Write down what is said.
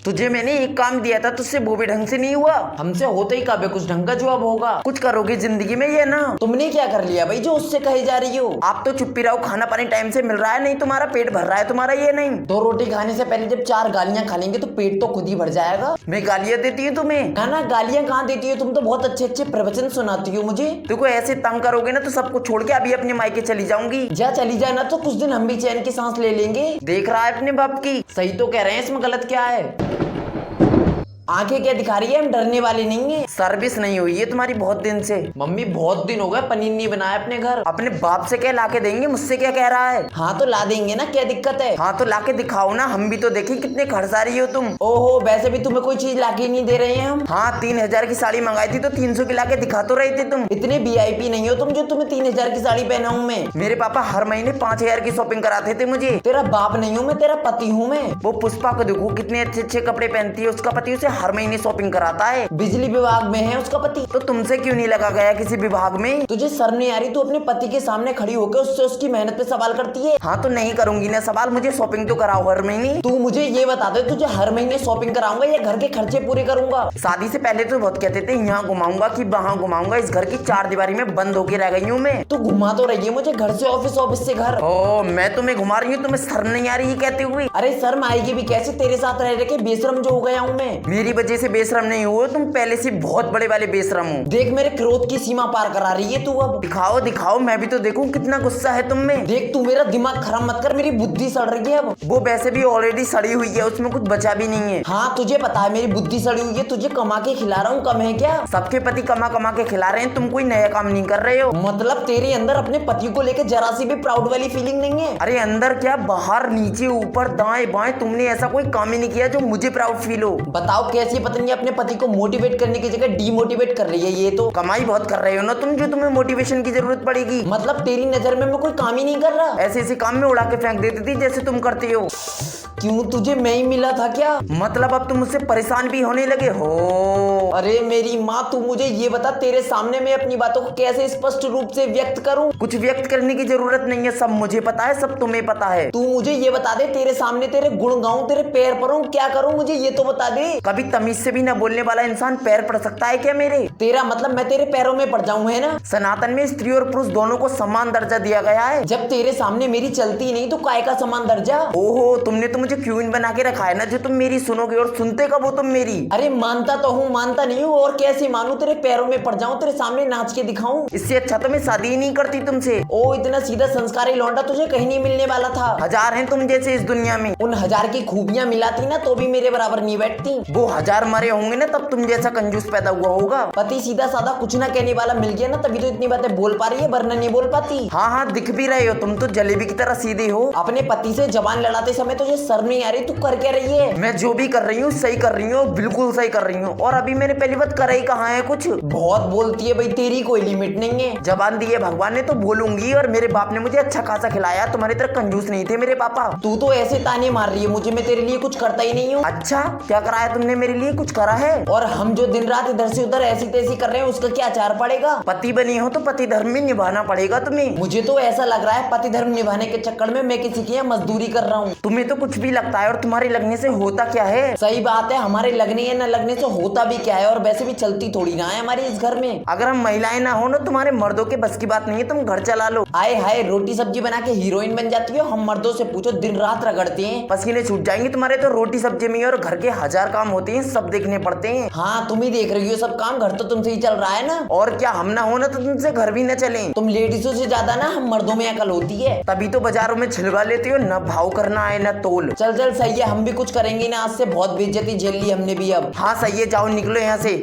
तुझे मैंने एक काम दिया था, तुझसे वो भी ढंग से नहीं हुआ। हमसे होते ही कभी कुछ ढंग का जवाब होगा। कुछ करोगे जिंदगी में ये ना। तुमने क्या कर लिया भाई जो उससे कहे जा रही हो? आप तो चुप्पी रहो, खाना पानी टाइम से मिल रहा है, नहीं तुम्हारा पेट भर रहा है, तुम्हारा ये नहीं। 2 रोटी खाने से पहले जब 4 गालियां खा लेंगे तो पेट तो खुद ही भर जाएगा। मैं गालियां देती हूँ तुम्हें? ना गालियां कहाँ देती हो, तुम तो बहुत अच्छे अच्छे प्रवचन सुनाती हो मुझे। देखो ऐसे तंग करोगे ना तो सब कुछ छोड़ के अभी अपने मायके चली जाऊंगी। जा चली जाए ना तो कुछ दिन हम भी चैन की सांस ले लेंगे। देख रहा है अपने बाप की। सही तो कह रहे हैं, इसमें गलत क्या है? आंखें क्या दिखा रही है? हम डरने वाले नहीं है। सर्विस नहीं हुई है तुम्हारी बहुत दिन से। मम्मी बहुत दिन हो गए पनीर नहीं बनाया अपने घर। अपने बाप से क्या लाके देंगे, मुझसे क्या कह रहा है? हाँ तो ला देंगे ना, क्या दिक्कत है? हाँ तो लाके दिखाओ ना, हम भी तो देखें कितने खर्चा रही हो तुम। ओहो, वैसे भी तुम्हें कोई चीज लाके नहीं दे रहे हैं हम। हाँ 3000 की साड़ी मंगाई थी तो 300 की लाके दिखा तो रहे थे तुम। इतने VIP नहीं हो तुम जो तुम्हें 3000 की साड़ी पहनाऊं मैं। मेरे पापा हर महीने 5000 की शॉपिंग कराते थे मुझे। तेरा बाप नहीं हूँ मैं, तेरा पति हूँ मैं। वो पुष्पा को देखो कितने अच्छे अच्छे कपड़े पहनती है, उसका पति उसे हर महीने शॉपिंग कराता है। बिजली विभाग में है उसका पति। तो तुमसे क्यों नहीं लगा गया किसी विभाग में? तुझे शर्म नहीं आ रही? तू अपने पति के सामने खड़ी होकर उससे उसकी मेहनत पे सवाल करती है। हाँ तो नहीं करूंगी ना सवाल, मुझे शॉपिंग तो कराओ हर महीने। तू मुझे ये बता दे, तुझे हर महीने शॉपिंग कराऊंगा या घर के खर्चे पूरे करूंगा? शादी से पहले तो बहुत कहते थे यहाँ घुमाऊंगा कि वहाँ घुमाऊंगा, इस घर की 4 दीवारी में बंद होके रह गई हूँ मैं। तू घुमा तो रही है मुझे घर से ऑफिस, ऑफिस से घर। ओ मैं तुम्हें घुमा रही हूँ, तुम्हें शर्म नहीं आ रही है कहते हुए? अरे शर्म आएगी भी कैसे, तेरे साथ रह के बेशरम जो हो गया हूँ मैं। मेरी वजह से बेशरम नहीं हुए तुम, पहले से बहुत बड़े वाले बेशरम हो। देख मेरे क्रोध की सीमा पार करा रही है तू अब। दिखाओ दिखाओ, मैं भी तो देखूं कितना गुस्सा है तुम में। देख तू मेरा दिमाग खराब मत कर, मेरी बुद्धि सड़ रही है अब। वो वैसे भी ऑलरेडी सड़ी हुई है, उसमें कुछ बचा भी नहीं है। हाँ तुझे पता है मेरी बुद्धि सड़ी हुई है, तुझे कमा के खिला रहा हूँ, कम है क्या? सबके पति कमा कमा के खिला रहे हैं, तुम कोई नया काम नहीं कर रहे हो। मतलब तेरे अंदर अपने पति को लेकर जरा सी भी प्राउड वाली फीलिंग नहीं है? अरे अंदर क्या, बाहर नीचे ऊपर दाएं बाएं, तुमने ऐसा कोई काम ही नहीं किया जो मुझे प्राउड फील हो। बताओ कैसी पत्नी अपने पति को मोटिवेट करने की जगह डीमोटिवेट कर रही है। ये तो कमाई बहुत कर रहे हो ना तुम, जो तुम्हें मोटिवेशन की जरूरत पड़ेगी। मतलब तेरी नजर में मैं कोई काम ही नहीं कर रहा? ऐसे ऐसे काम में उड़ा के फेंक देती थी जैसे तुम करती हो। क्यों, तुझे मैं ही मिला था क्या? मतलब अब तुम मुझसे परेशान भी होने लगे हो? अरे मेरी माँ, तू मुझे ये बता, तेरे सामने मैं अपनी बातों को कैसे स्पष्ट रूप से व्यक्त करूं? कुछ व्यक्त करने की जरूरत नहीं है, सब मुझे पता है, सब तुम्हें पता है। तू मुझे ये बता दे, तेरे सामने तेरे गुण गाऊं, तेरे पैर परूं, क्या करूं मुझे ये तो बता दे। कभी तमीज से भी न बोलने वाला इंसान पैर पड़ सकता है क्या मेरे? तेरा मतलब मैं तेरे पैरों में पड़ जाऊं, है ना? सनातन में स्त्री और पुरुष दोनों को समान दर्जा दिया गया है। जब तेरे सामने मेरी चलती नहीं तो काय का समान दर्जा? ओहो, तुमने तो मुझे क्वीन बना के रखा है ना, जो तुम मेरी सुनोगे और सुनते कब हो तुम मेरी? अरे मानता तो हूँ, मानता नहीं हूँ, और कैसे मानूं? तेरे पैरों में पड़ जाऊं, तेरे सामने नाच के दिखाऊं? इससे अच्छा तो मैं शादी ही नहीं करती तुमसे। ओ इतना सीधा संस्कारी लौंडा तुझे कहीं नहीं मिलने वाला था। 1000 हैं तुम जैसे इस दुनिया में। उन 1000 की खूबियां मिलाती ना तो भी मेरे बराबर नहीं बैठती। वो 1000 मरे होंगे ना तब तुम जैसा कंजूस पैदा हुआ होगा। पति सीधा साधा कुछ ना कहने वाला मिल गया ना, तभी तो इतनी बातें बोल पा रही है, वरना नहीं बोल पाती। हाँ हाँ दिख भी रहे हो, तुम तो जलेबी की तरह सीधे हो। अपने पति से जबान लड़ाते समय तुझे शर्म नहीं आ रही? तू कर क्या रही है? मैं जो भी कर रही हूँ सही कर रही हूँ, बिल्कुल सही कर रही हूँ। और अभी मैंने पहली बात करा ही कहाँ है कुछ। बहुत बोलती है भाई, तेरी कोई लिमिट नहीं है। जबान दी है भगवान ने तो बोलूंगी, और मेरे बाप ने मुझे अच्छा खासा खिलाया, तुम्हारी तरह कंजूस नहीं थे मेरे पापा। तू तो ऐसे ताने मार रही है मुझे, मैं तेरे लिए कुछ करता ही नहीं हूँ। अच्छा क्या कराया तुमने मेरे लिए? कुछ करा है? और हम जो दिन रात इधर से उधर ऐसी तैसी कर रहे हैं उसका क्या चार पड़ेगा? पति बनी हो तो पति धर्म में निभाना पड़ेगा तुम्हें। मुझे तो ऐसा लग रहा है पति धर्म निभाने के चक्कर में मैं किसी की यहाँ मजदूरी कर रहा हूँ। तुम्हें तो कुछ भी लगता है, और तुम्हारे लगने से होता क्या है? सही बात है, हमारे लगने या न लगने से होता भी क्या है, और वैसे भी चलती थोड़ी ना है हमारी इस घर में। अगर हम महिलाएं ना हो ना, तुम्हारे मर्दों के बस की बात नहीं है, तुम घर चला लो। आए हाय, रोटी सब्जी बना के हीरोइन बन जाती हो। हम मर्दों से पूछो, दिन रात रगड़ते हैं, पसीने छूट जाएंगे तुम्हारे तो रोटी सब्जी में, और घर के 1000 काम होते हैं, सब देखने पड़ते हैं। हाँ तुम ही देख रही हो सब काम, घर तो तुमसे ही चल रहा है ना। और क्या, हम ना हो ना तो तुमसे घर भी न चले। तुम लेडीजों से ज्यादा ना हम मर्दों में अकल होती है, तभी तो बाजारों में छिलवा लेती हो, न भाव करना है न तोल। चल चल सही है, हम भी कुछ करेंगे ना, आज से बहुत बेइज्जती झेल ली हमने भी अब। हाँ सही है, जाओ निकलो यहाँ से।